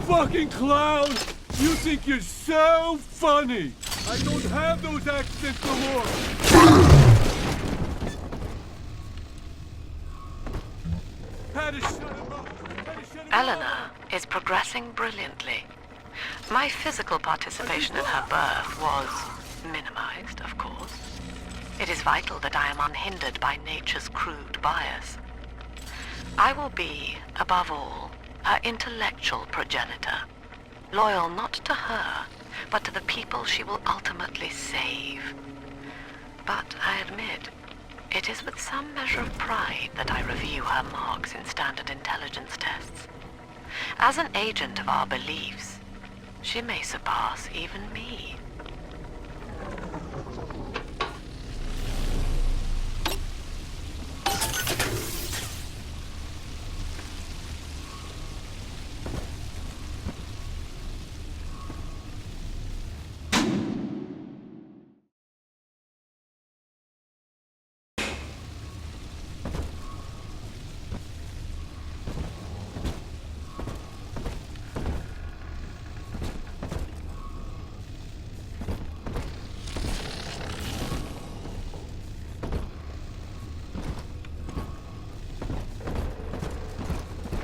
Fucking clown! You think you're so funny! I don't have those accents no more! Had to shut him up! Eleanor is progressing brilliantly. My physical participation in her birth was minimized, of course. It is vital that I am unhindered by nature's crude bias. I will be, above all, her intellectual progenitor, loyal not to her, but to the people she will ultimately save. But I admit, it is with some measure of pride that I review her marks in standard intelligence tests. As an agent of our beliefs, she may surpass even me.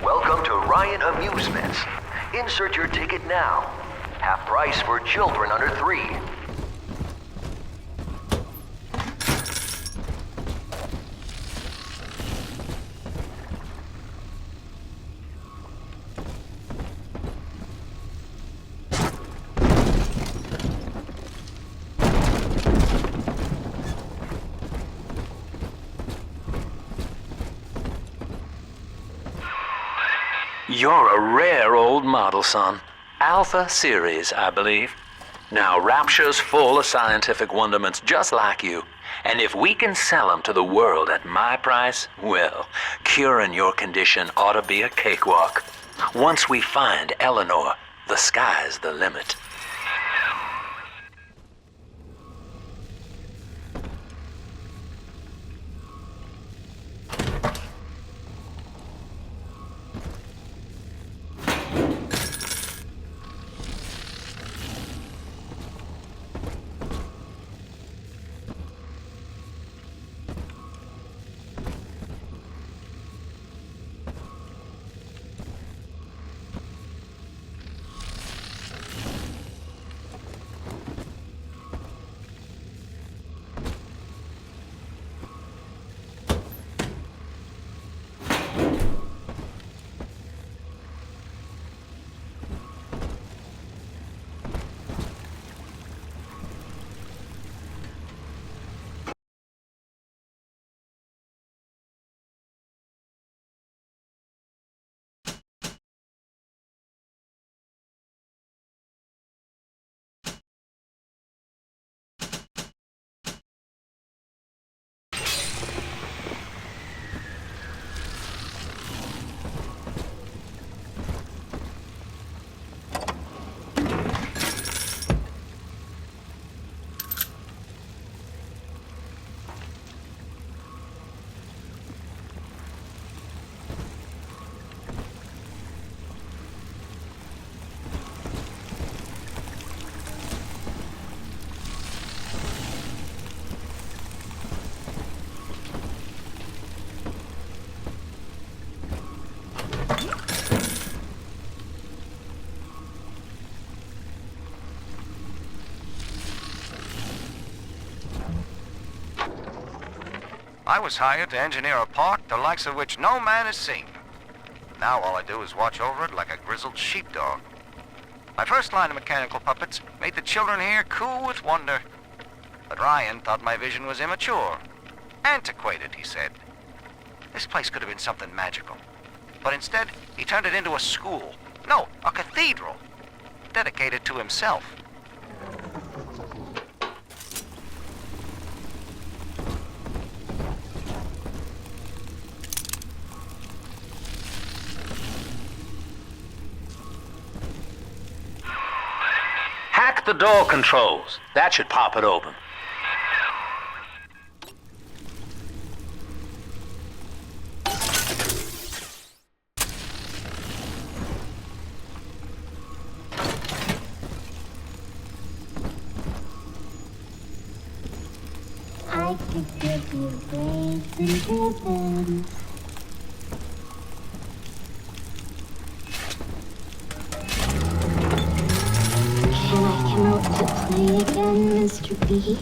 Welcome to Amusement. Insert your ticket now. Half price for children under 3. You're a rare old model, son. Alpha series, I believe. Now, Rapture's full of scientific wonderments just like you. And if we can sell them to the world at my price, well, curing your condition ought to be a cakewalk. Once we find Eleanor, the sky's the limit. I was hired to engineer a park the likes of which no man has seen. Now all I do is watch over it like a grizzled sheepdog. My first line of mechanical puppets made the children here coo with wonder. But Ryan thought my vision was immature. Antiquated, he said. This place could have been something magical. But instead, he turned it into a school. No, a cathedral. Dedicated to himself. Hack the door controls. That should pop it open. I could give you grace in heaven. Can I come out to play again, Mr. B?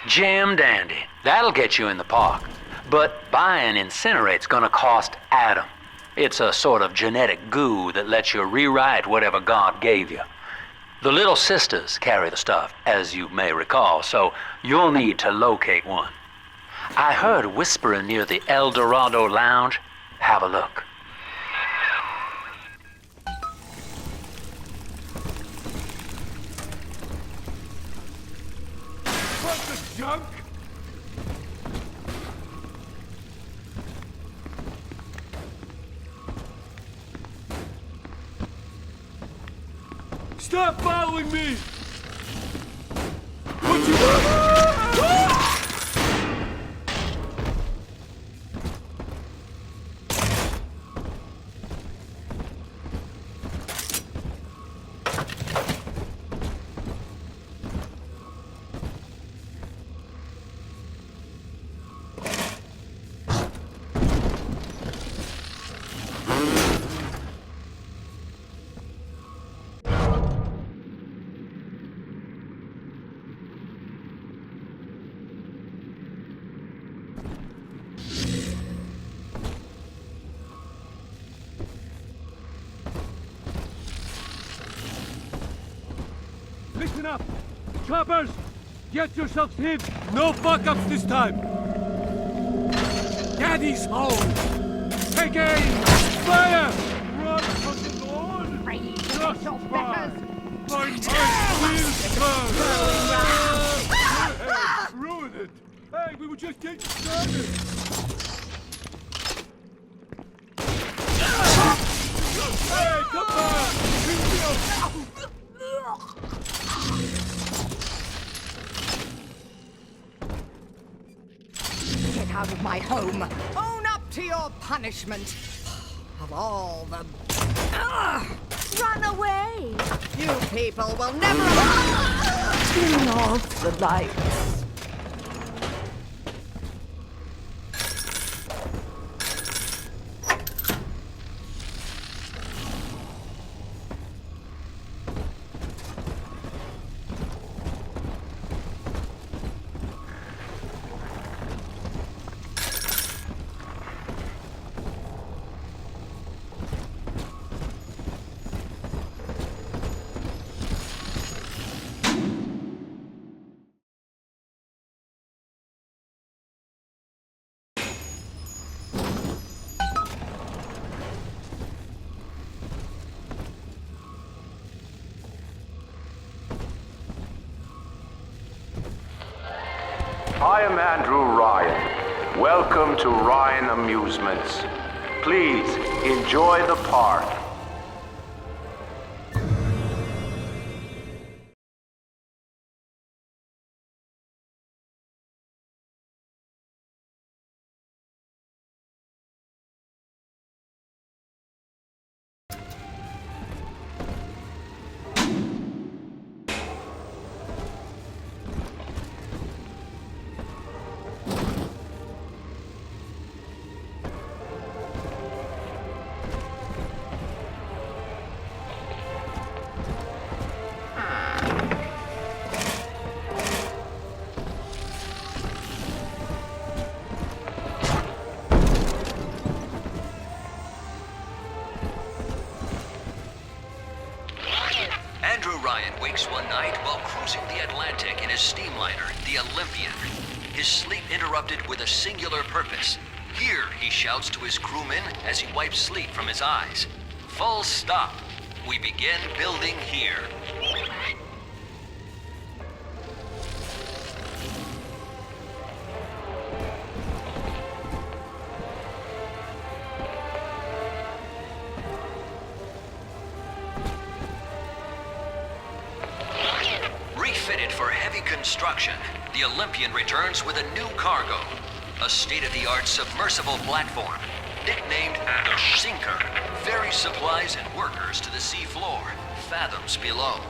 Jam dandy. That'll get you in the park. But buying Incinerate's gonna cost Adam. It's a sort of genetic goo that lets you rewrite whatever God gave you. The little sisters carry the stuff, as you may recall, so you'll need to locate one. I heard whispering near the El Dorado Lounge. Have a look. Bunch of junk! Stop following me! What you Listen up! Choppers! Get yourselves hid! No fuck-ups this time! Daddy's home! Take aim! Fire! Run from the Lord! Just fire! My heart will burn! Ruin it! Hey, we were just getting started! Hey, come on! Get out of my home. Own up to your punishment. Of all the... Run away! You people will never... Turn off the lights. I am Andrew Ryan. Welcome to Ryan Amusements. Please enjoy the park. Andrew Ryan wakes one night while cruising the Atlantic in his steamliner, the Olympian. His sleep interrupted with a singular purpose. Here, he shouts to his crewmen as he wipes sleep from his eyes. Full stop. We begin building here. Refitted for heavy construction, the Olympian returns with a new cargo. A state-of-the-art submersible platform, nicknamed the Sinker, ferries supplies and workers to the sea floor, fathoms below.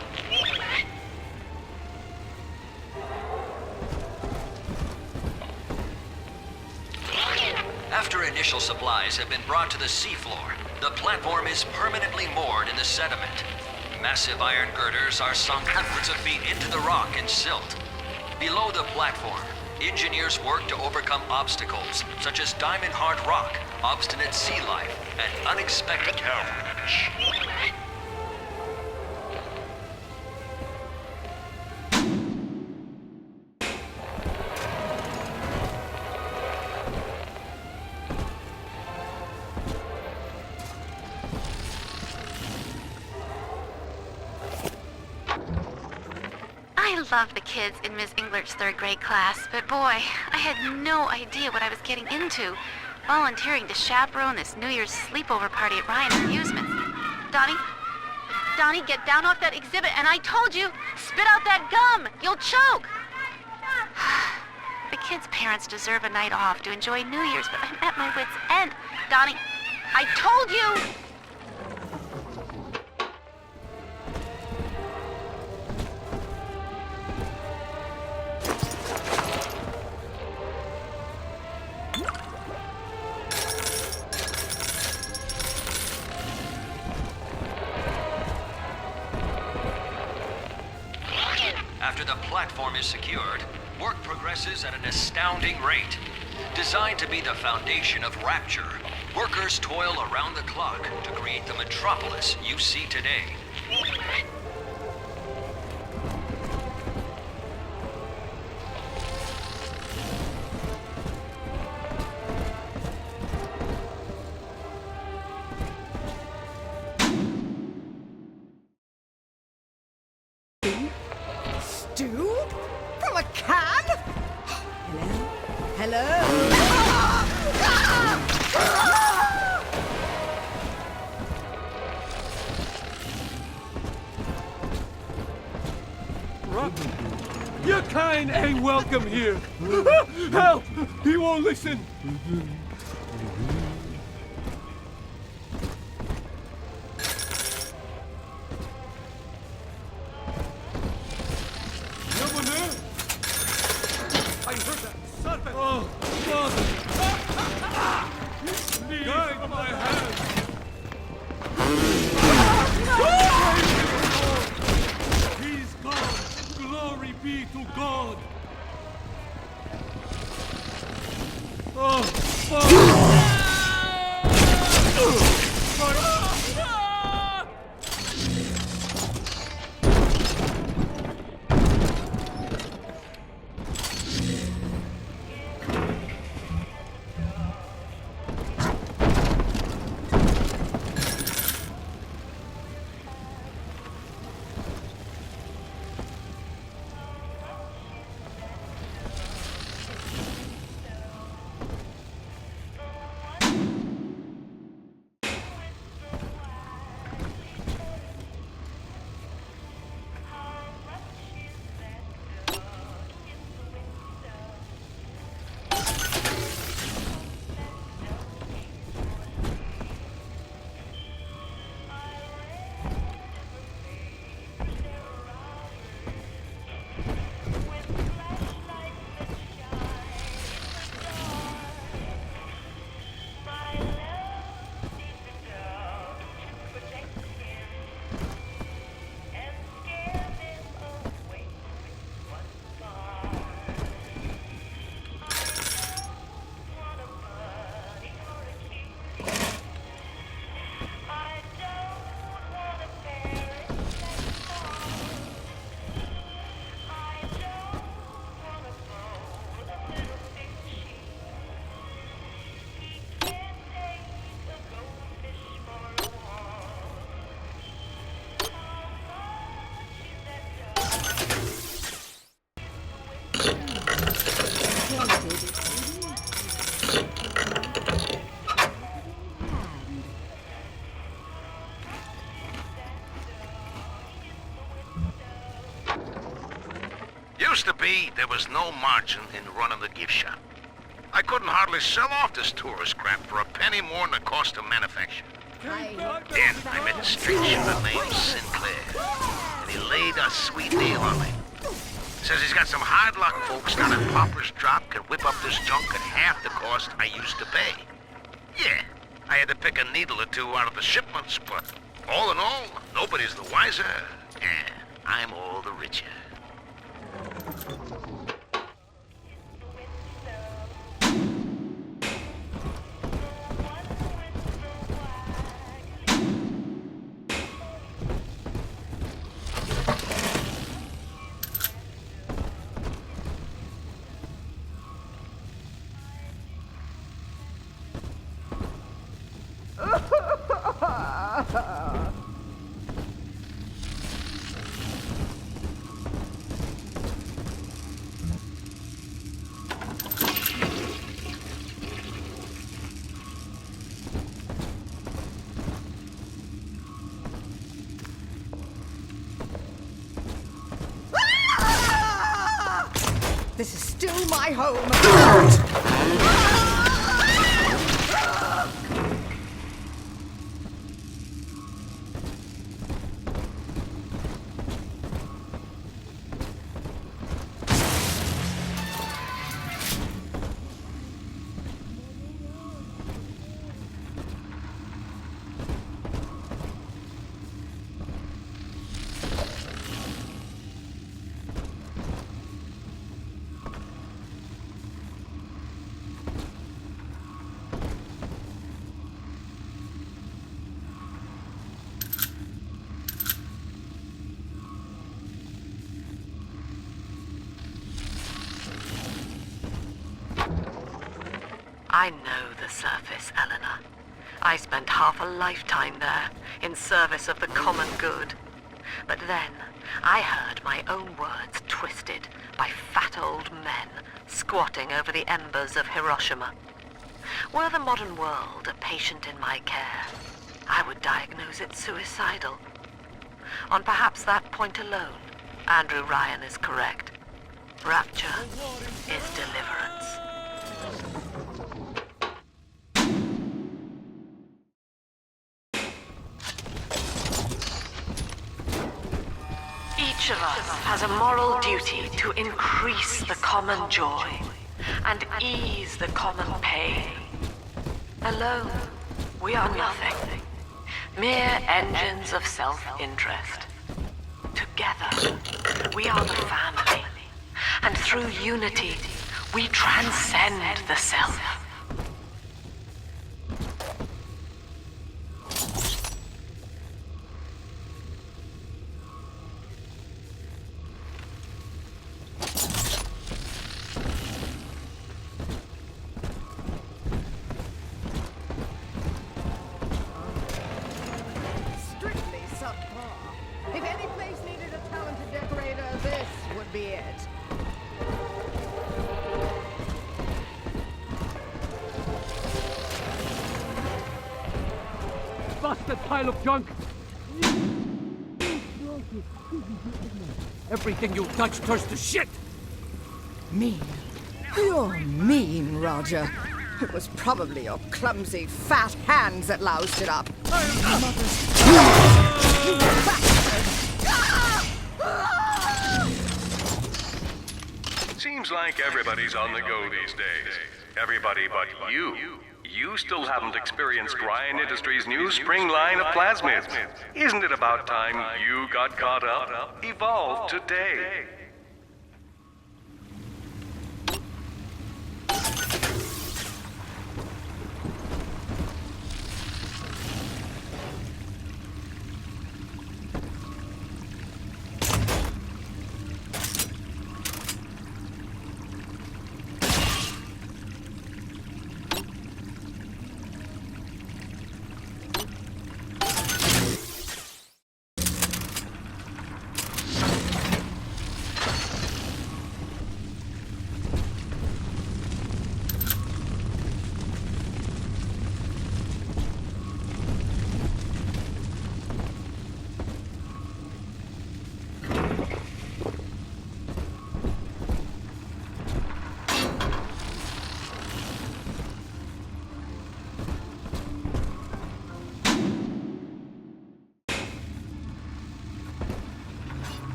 After initial supplies have been brought to the seafloor, the platform is permanently moored in the sediment. Massive iron girders are sunk hundreds of feet into the rock and silt. Below the platform, engineers work to overcome obstacles such as diamond-hard rock, obstinate sea life, and unexpected help. I love the kids in Miss Englert's third grade class, but boy, I had no idea what I was getting into. Volunteering to chaperone this New Year's sleepover party at Ryan Amusement. Donnie, get down off that exhibit, and I told you, spit out that gum! You'll choke! The kids' parents deserve a night off to enjoy New Year's, but I'm at my wit's end. Donnie, I told you! After the platform is secured, work progresses at an astounding rate. Designed to be the foundation of Rapture, workers toil around the clock to create the metropolis you see today. Stew? From a can? Hello? Your kind ain't welcome here. Help! He won't listen. Someone there? I heard that serpent. Oh, Father! Guide my hand. He's gone. Glory be to God. Oh, Father! Used to be, there was no margin in running the gift shop. I couldn't hardly sell off this tourist crap for a penny more than the cost of manufacture. Then I met a street shooter named Sinclair, and he laid a sweet deal on me. Says he's got some hard luck folks down at Pauper's Drop can whip up this junk at half the cost I used to pay. Yeah, I had to pick a needle or two out of the shipments, but all in all, nobody's the wiser, and I'm all the richer. This is still my home. I know the surface, Eleanor. I spent half a lifetime there, in service of the common good. But then, I heard my own words twisted by fat old men squatting over the embers of Hiroshima. Were the modern world a patient in my care, I would diagnose it suicidal. On perhaps that point alone, Andrew Ryan is correct. Rapture is deliverance. Each of us has a moral duty to increase the common joy and ease the common pain. Alone, we are nothing, mere engines of self-interest. Together, we are the family, and through unity, we transcend the self. If any place needed a talented decorator, this would be it. Busted pile of junk! Everything you touch turns to shit! Mean. You're mean, Roger. It was probably your clumsy, fat hands that loused it up. You bastard! Seems like everybody's on the go these days. Everybody but you. You still haven't experienced Ryan Industries' new spring line of plasmids. Isn't it about time you got caught up? Evolve today.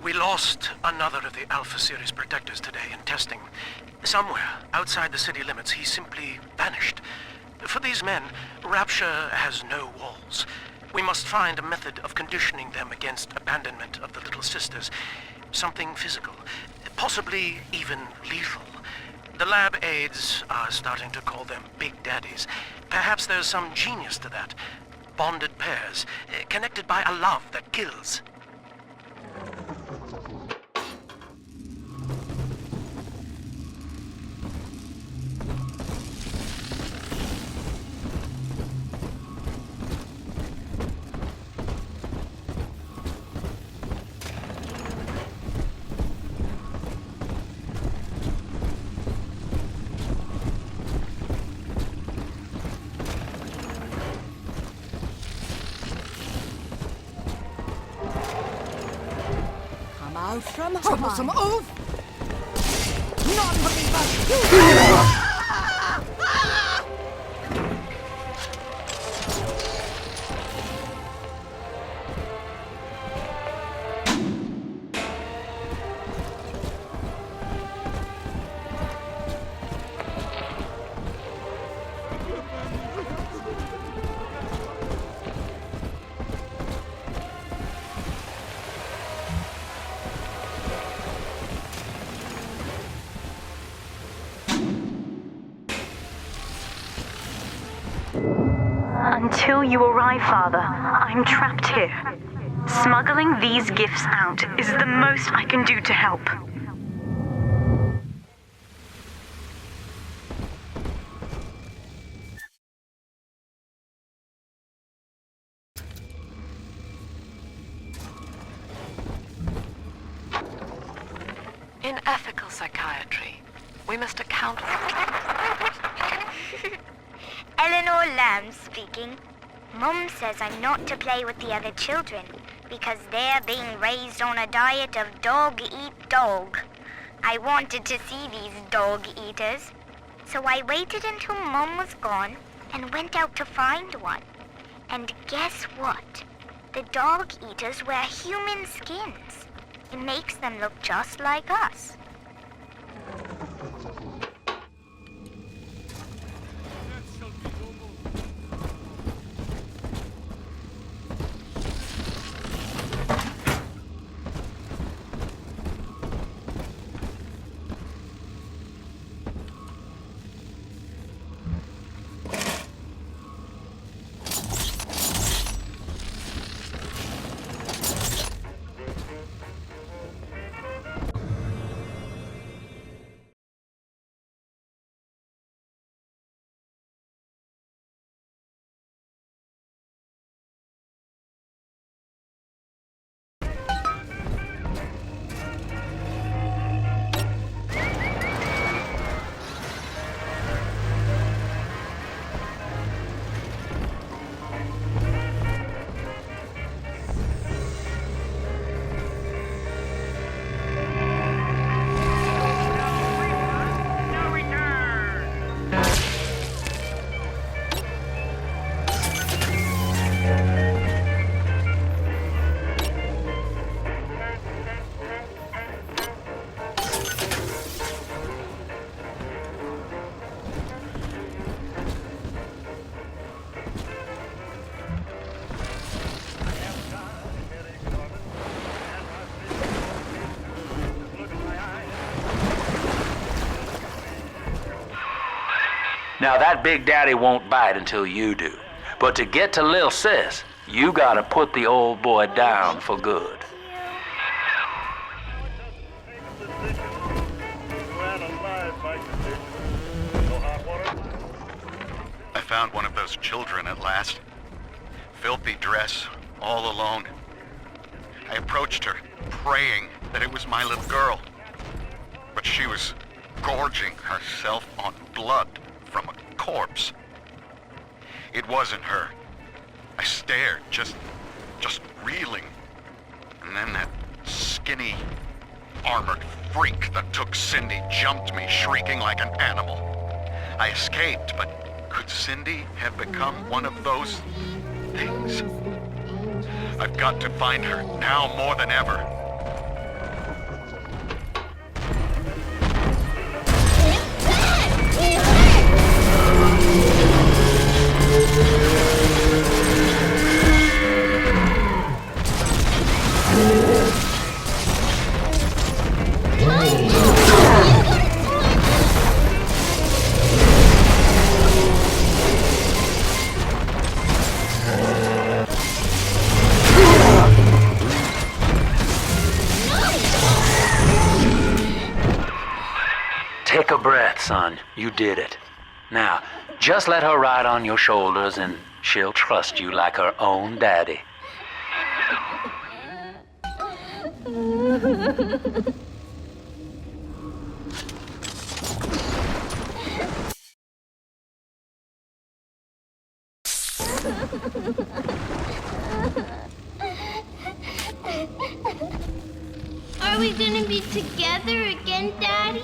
We lost another of the Alpha Series protectors today in testing. Somewhere outside the city limits, he simply vanished. For these men, Rapture has no walls. We must find a method of conditioning them against abandonment of the Little Sisters. Something physical, possibly even lethal. The lab aides are starting to call them Big Daddies. Perhaps there's some genius to that. Bonded pairs, connected by a love that kills. Out from troublesome oaf! Non-believer! Until you arrive, Father, I'm trapped here. Smuggling these gifts out is the most I can do to help. In ethical psychiatry, we must account for... Eleanor Lamb speaking. Mum says I'm not to play with the other children because they're being raised on a diet of dog-eat-dog. I wanted to see these dog-eaters, so I waited until Mum was gone and went out to find one. And guess what? The dog-eaters wear human skins. It makes them look just like us. Now that Big Daddy won't bite until you do. But to get to Lil Sis, you gotta put the old boy down for good. I found one of those children at last. Filthy dress, all alone. I approached her, praying that it was my little girl. But she was gorging herself on blood from a corpse. It wasn't her. I stared, just reeling. And then that skinny, armored freak that took Cindy jumped me, shrieking like an animal. I escaped, but could Cindy have become one of those things? I've got to find her, now more than ever. Take a breath, son. You did it. Now, just let her ride on your shoulders and she'll trust you like her own daddy. Are we gonna be together again, Daddy?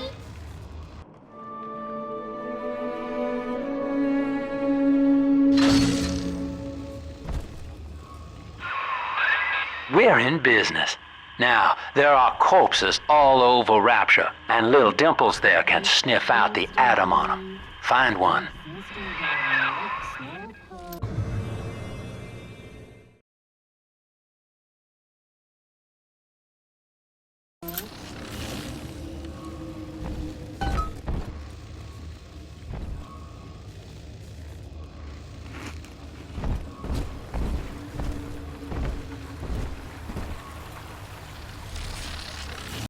We're in business. Now, there are corpses all over Rapture, and little Dimples there can sniff out the atom on them. Find one.